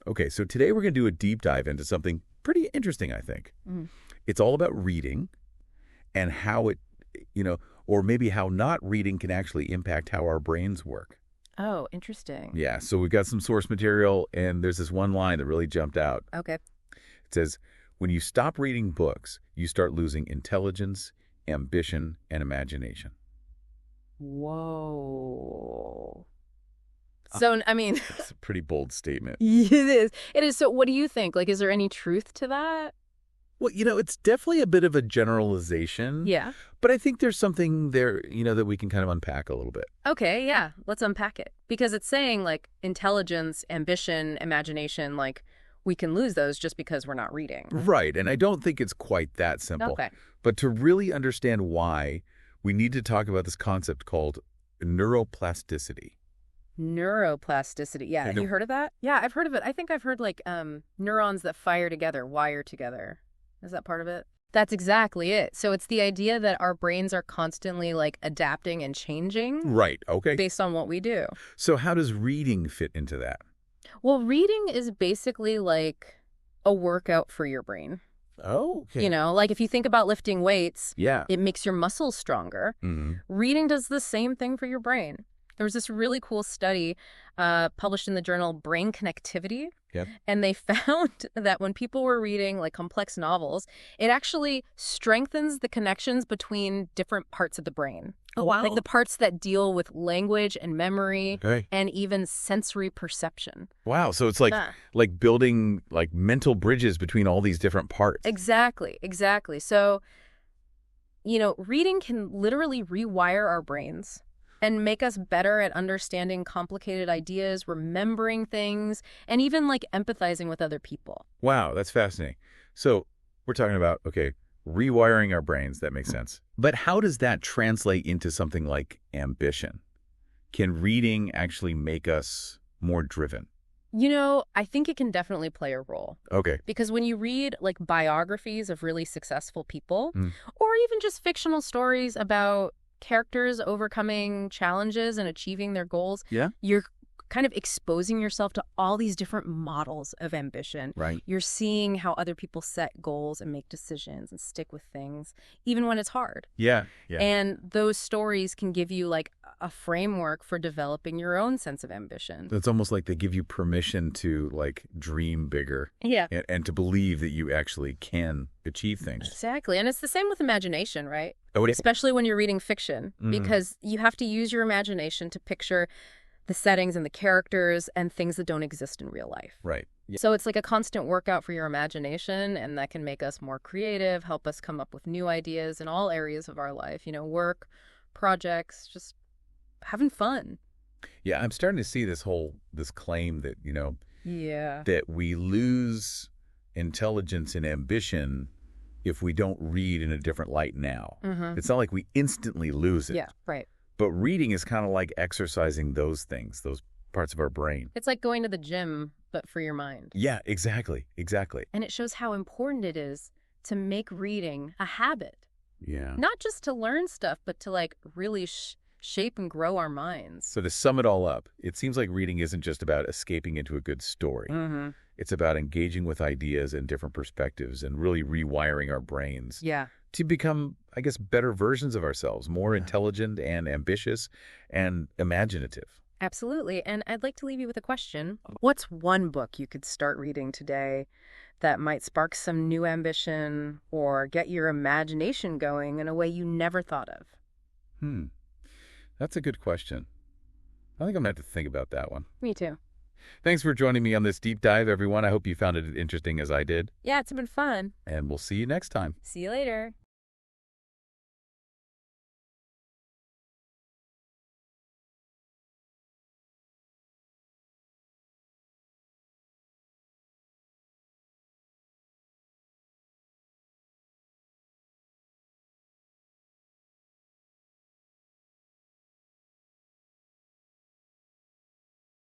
Okay, so today we're going to do a deep dive into something pretty interesting, I think. Mm. It's all about reading and how it, or maybe how not reading can actually impact how our brains work. Oh, interesting. Yeah, so we've got some source material, and there's this one line that really jumped out. Okay. It says, when you stop reading books, you start losing intelligence, ambition, and imagination. Whoa. So, I mean, It's a pretty bold statement. it is. It is. So what do you think? Like, is there any truth to that? Well, it's definitely a bit of a generalization. Yeah. But I think there's something there, that we can kind of unpack a little bit. Okay, yeah. Let's unpack it. Because it's saying, like, intelligence, ambition, imagination, like, we can lose those just because we're not reading. Right, and I don't think it's quite that simple. Okay. But to really understand why, we need to talk about this concept called neuroplasticity. Neuroplasticity. Yeah. Have you heard of that? Yeah, I've heard of it. I think I've heard, like, neurons that fire together, wire together. Is that part of it? That's exactly it. So it's the idea that our brains are constantly, like, adapting and changing. Right, okay. Based on what we do. So how does reading fit into that? Well, reading is basically like a workout for your brain. Oh, okay. Like if you think about lifting weights, Yeah. it makes your muscles stronger. Mm-hmm. Reading does the same thing for your brain. There was this really cool study published in the journal Brain Connectivity. Yep. And they found that when people were reading like complex novels, it actually strengthens the connections between different parts of the brain. Oh, wow. Like the parts that deal with language and memory Okay. and even sensory perception. Wow, so it's like building like mental bridges between all these different parts. Exactly. So, reading can literally rewire our brains and make us better at understanding complicated ideas, remembering things, and even like empathizing with other people. Wow, that's fascinating. So we're talking about, rewiring our brains. That makes sense. But how does that translate into something like ambition? Can reading actually make us more driven? I think it can definitely play a role. Okay. Because when you read like biographies of really successful people, Mm. or even just fictional stories about characters overcoming challenges and achieving their goals, Yeah. you're kind of exposing yourself to all these different models of ambition. Right. You're seeing how other people set goals and make decisions and stick with things, even when it's hard. Yeah. And those stories can give you like a framework for developing your own sense of ambition. It's almost like they give you permission to like dream bigger. Yeah. And to believe that you actually can achieve things. Exactly. And it's the same with imagination, right? Oh, it is. Especially when you're reading fiction, Mhm. because you have to use your imagination to picture the settings and the characters and things that don't exist in real life. Right. Yeah. So it's like a constant workout for your imagination, and that can make us more creative, help us come up with new ideas in all areas of our life, work, projects, just having fun. Yeah, I'm starting to see this claim that, Yeah. that we lose intelligence and ambition if we don't read in a different light now. Mm-hmm. It's not like we instantly lose it. Yeah, right. But reading is kind of like exercising those things, those parts of our brain. It's like going to the gym, but for your mind. Yeah, exactly. And it shows how important it is to make reading a habit. Yeah. Not just to learn stuff, but to like really shape and grow our minds. So to sum it all up, it seems like reading isn't just about escaping into a good story. Mm-hmm. It's about engaging with ideas and different perspectives and really rewiring our brains Yeah. to become, I guess, better versions of ourselves, more intelligent and ambitious and imaginative. Absolutely. And I'd like to leave you with a question. What's one book you could start reading today that might spark some new ambition or get your imagination going in a way you never thought of? That's a good question. I think I'm going to have to think about that one. Me too. Thanks for joining me on this deep dive, everyone. I hope you found it interesting as I did. Yeah, it's been fun. And we'll see you next time. See you later.